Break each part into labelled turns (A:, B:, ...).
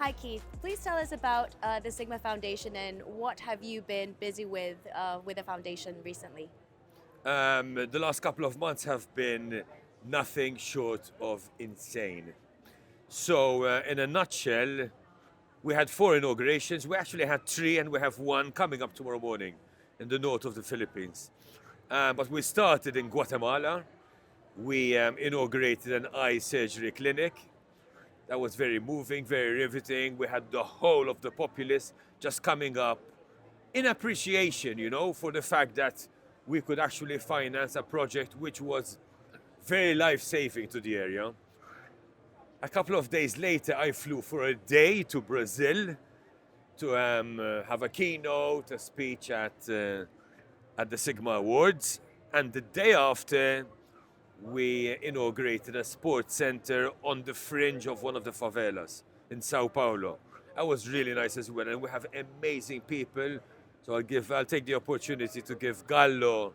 A: Hi Keith, please tell us about the Sigma Foundation and what have you been busy with the foundation recently?
B: The last couple of months have been nothing short of insane. So, in a nutshell, we had 4 inaugurations. We actually had 3, and we have 1 coming up tomorrow morning in the north of the Philippines. But we started in Guatemala. We inaugurated an eye surgery clinic. That was very moving, very riveting. We had the whole of the populace just coming up in appreciation, for the fact that we could actually finance a project which was very life-saving to the area. A couple of days later, I flew for a day to Brazil to have a keynote, a speech at the Sigma Awards. And the day after, we inaugurated a sports center on the fringe of one of the favelas in Sao Paulo. That was really nice as well, and we have amazing people. So I'll take the opportunity to give Gallo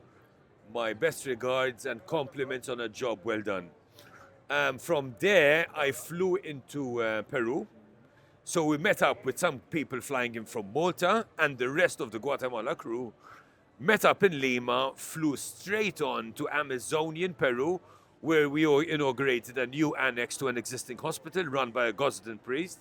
B: my best regards and compliments on a job well done. From there, I flew into Peru. So we met up with some people flying in from Malta, and the rest of the Guatemala crew met up in Lima, flew straight on to Amazonian Peru, where we inaugurated a new annex to an existing hospital run by a Gosden priest.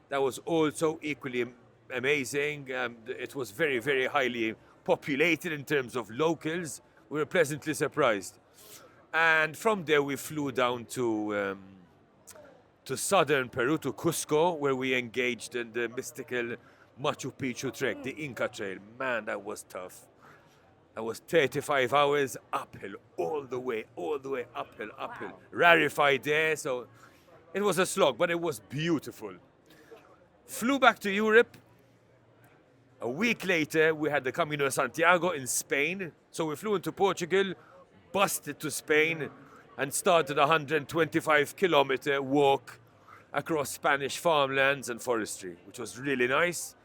B: That was also equally amazing. It was very, very highly populated in terms of locals. We were pleasantly surprised. And from there we flew down to southern Peru, to Cusco, where we engaged in the mystical Machu Picchu trek, the Inca Trail. Man, that was tough. That was 35 hours uphill, all the way, uphill.
A: Wow.
B: Rarefied air, so it was a slog, but it was beautiful. Flew back to Europe. A week later, we had the Camino de Santiago in Spain. So we flew into Portugal, busted to Spain, and started a 125-kilometer walk across Spanish farmlands and forestry, which was really nice.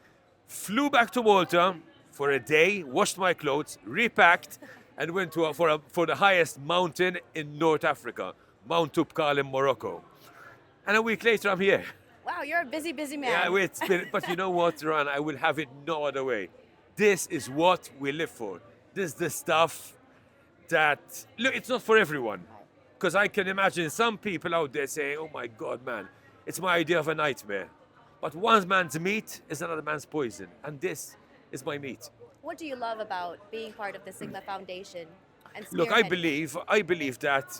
B: Flew back to Malta for a day, washed my clothes, repacked, and went for the highest mountain in North Africa, Mount Toubkal in Morocco. And a week later, I'm here.
A: Wow, you're a busy, busy man.
B: Yeah, but you know what, Ron? I will have it no other way. This is what we live for. This is the stuff that, look, it's not for everyone. Because I can imagine some people out there saying, oh my God, man, it's my idea of a nightmare. But one man's meat is another man's poison. And this is my meat.
A: What do you love about being part of the Sigma Foundation and
B: Look, I
A: spearheading?
B: believe that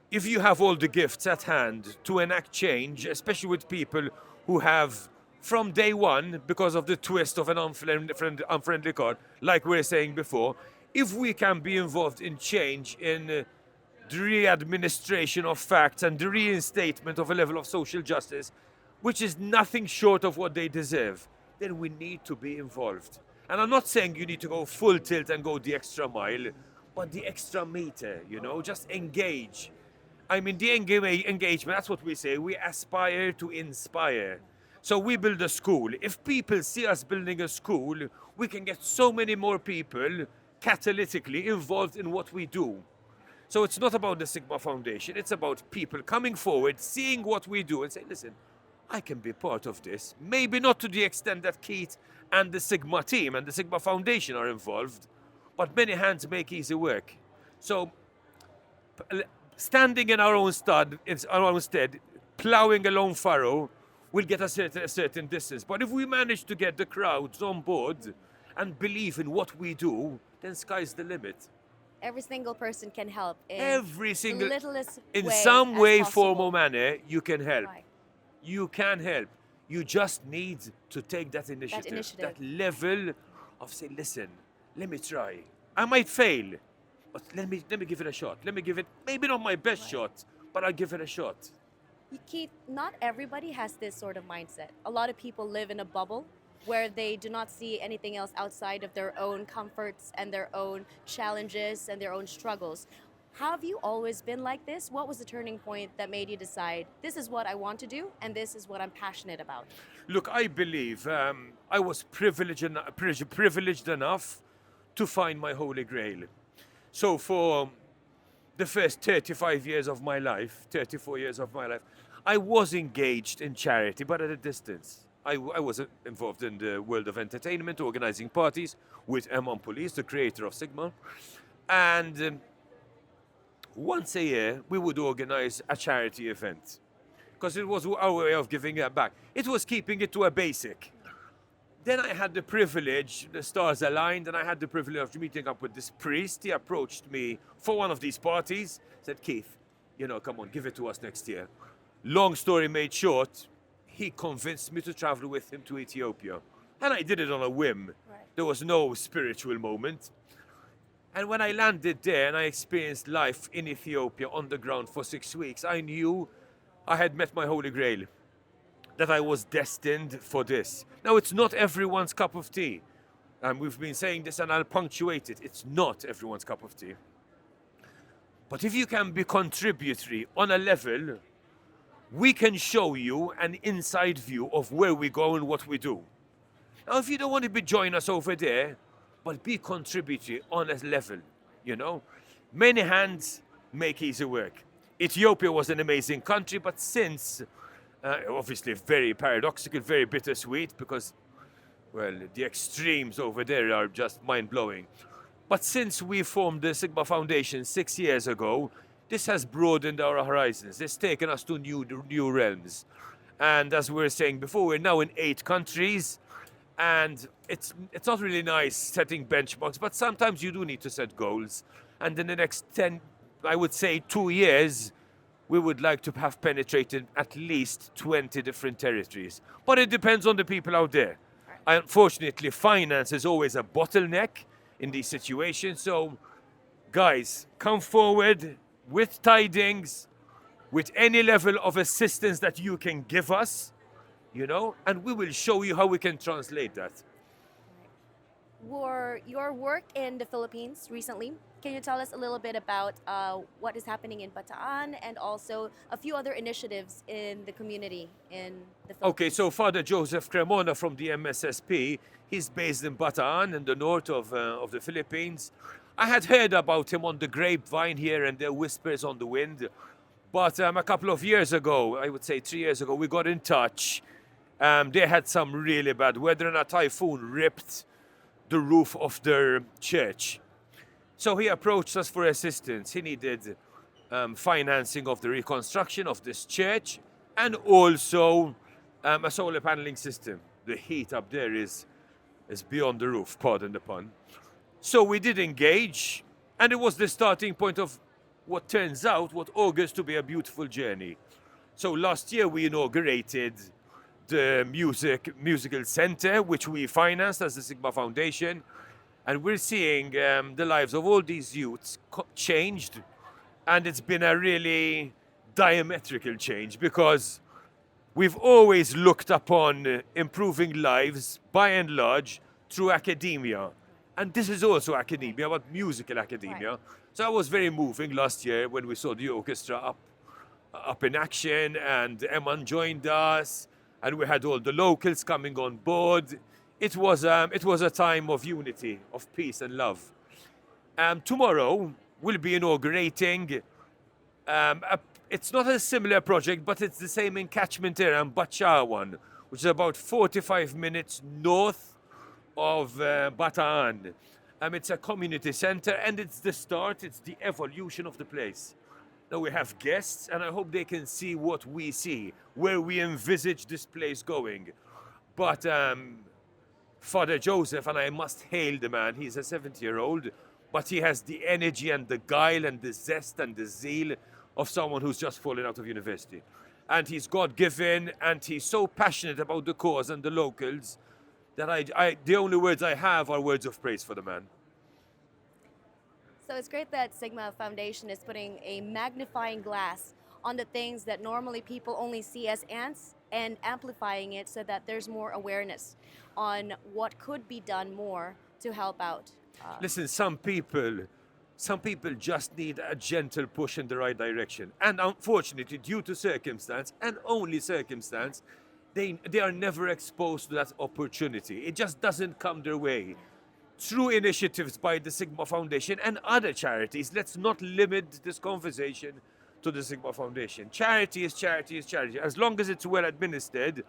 B: if you have all the gifts at hand to enact change, especially with people who have, from day one, because of the twist of an unfriendly card, like we were saying before, if we can be involved in change, in the re-administration of facts and the reinstatement of a level of social justice, which is nothing short of what they deserve, then we need to be involved. And I'm not saying you need to go full tilt and go the extra mile, but the extra meter, just engage. I mean, the engagement, that's what we say. We aspire to inspire. So we build a school. If people see us building a school, we can get so many more people catalytically involved in what we do. So it's not about the Sigma Foundation. It's about people coming forward, seeing what we do and saying, listen, I can be part of this. Maybe not to the extent that Keith and the Sigma team and the Sigma Foundation are involved, but many hands make easy work. So standing in our own stead, plowing a long furrow, will get us a certain distance. But if we manage to get the crowds on board and believe in what we do, then sky's the limit.
A: Every single person can help in
B: The
A: littlest
B: in
A: way
B: some
A: as
B: way,
A: possible.
B: form or manner, you can help.
A: Right.
B: You can help. You just need to take that initiative. That level of saying, listen, let me try. I might fail, but let me give it a shot. Let me give it, maybe not my best shot, but I'll give it a shot.
A: Keith, not everybody has this sort of mindset. A lot of people live in a bubble where they do not see anything else outside of their own comforts and their own challenges and their own struggles. Have you always been like this? What was the turning point that made you decide, this is what I want to do and this is what I'm passionate about?
B: Look, I believe I was privileged enough to find my holy grail. So for the first 34 years of my life, I was engaged in charity, but at a distance. I was involved in the world of entertainment, organizing parties with Emon Police, the creator of Sigma. And once a year, we would organize a charity event because it was our way of giving it back. It was keeping it to a basic. Then I had the privilege, the stars aligned, and I had the privilege of meeting up with this priest. He approached me for one of these parties, said, Keith, come on, give it to us next year. Long story made short, he convinced me to travel with him to Ethiopia. And I did it on a whim.
A: Right.
B: There was no spiritual moment. And when I landed there and I experienced life in Ethiopia on the ground for 6 weeks, I knew I had met my Holy Grail, that I was destined for this. Now, it's not everyone's cup of tea. And we've been saying this and I'll punctuate it. It's not everyone's cup of tea. But if you can be contributory on a level, we can show you an inside view of where we go and what we do. Now, if you don't want to join us over there, but be contributory on a level, Many hands make easy work. Ethiopia was an amazing country, but since, obviously very paradoxical, very bittersweet, because, well, the extremes over there are just mind-blowing. But since we formed the Sigma Foundation 6 years ago, this has broadened our horizons. It's taken us to new realms. And as we were saying before, we're now in 8 countries. And it's not really nice setting benchmarks, but sometimes you do need to set goals. And in the next 10, I would say 2 years, we would like to have penetrated at least 20 different territories. But it depends on the people out there. Unfortunately, finance is always a bottleneck in these situations. So, guys, come forward with tidings, with any level of assistance that you can give us. And we will show you how we can translate that.
A: Your work in the Philippines recently, can you tell us a little bit about what is happening in Bataan and also a few other initiatives in the community in the Philippines?
B: Okay, so Father Joseph Cremona from the MSSP, he's based in Bataan in the north of the Philippines. I had heard about him on the grapevine here and there, whispers on the wind. But a couple of years ago, I would say 3 years ago, we got in touch. They had some really bad weather and a typhoon ripped the roof of their church. So he approached us for assistance. He needed financing of the reconstruction of this church and also a solar paneling system. The heat up there is beyond the roof, pardon the pun. So we did engage, and it was the starting point of what turns out what augurs to be a beautiful journey. So last year we inaugurated the musical center, which we financed as the Sigma Foundation, and we're seeing the lives of all these youths changed, and it's been a really diametrical change because we've always looked upon improving lives by and large through academia, and this is also academia, but musical academia.
A: Right.
B: So it was very moving last year when we saw the orchestra up in action, and Eman joined us. And we had all the locals coming on board. It was a time of unity, of peace and love. Tomorrow we'll be inaugurating. It's not a similar project, but it's the same in catchment area, Bachawan, which is about 45 minutes north of Bataan. It's a community center, and it's the start. It's the evolution of the place. Now we have guests, and I hope they can see what we see, where we envisage this place going. But Father Joseph, and I must hail the man, he's a 70-year-old, but he has the energy and the guile and the zest and the zeal of someone who's just fallen out of university. And he's God-given, and he's so passionate about the cause and the locals that the only words I have are words of praise for the man.
A: So it's great that Sigma Foundation is putting a magnifying glass on the things that normally people only see as ants and amplifying it so that there's more awareness on what could be done more to help out.
B: Listen, some people just need a gentle push in the right direction. And unfortunately, due to circumstance, and only circumstance, they are never exposed to that opportunity. It just doesn't come their way. Through initiatives by the Sigma Foundation and other charities, let's not limit this conversation to the Sigma Foundation. Charity is charity is charity. As long as it's well administered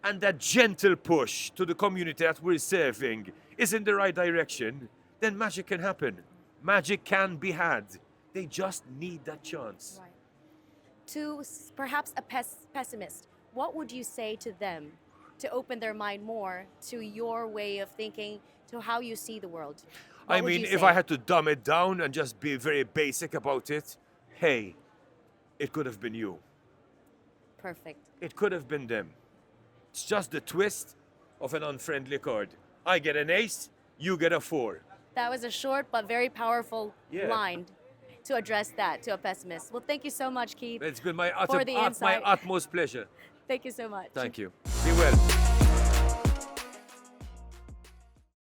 B: and that gentle push to the community that we're serving is in the right direction, then magic can happen. Magic can be had. They just need that chance.
A: Right. To perhaps a pessimist, what would you say to them to open their mind more to your way of thinking, to how you see the world? What
B: I
A: would
B: mean,
A: you
B: if
A: say?
B: I had to dumb it down and just be very basic about it, hey, it could have been you.
A: Perfect.
B: It could have been them. It's just the twist of an unfriendly card. I get an ace, you get a 4.
A: That was a short but very powerful
B: Yeah.
A: line to address that to a pessimist. Well, thank you so much, Keith.
B: It's been my
A: For the
B: my
A: insight.
B: utmost pleasure.
A: Thank you so much.
B: Thank you.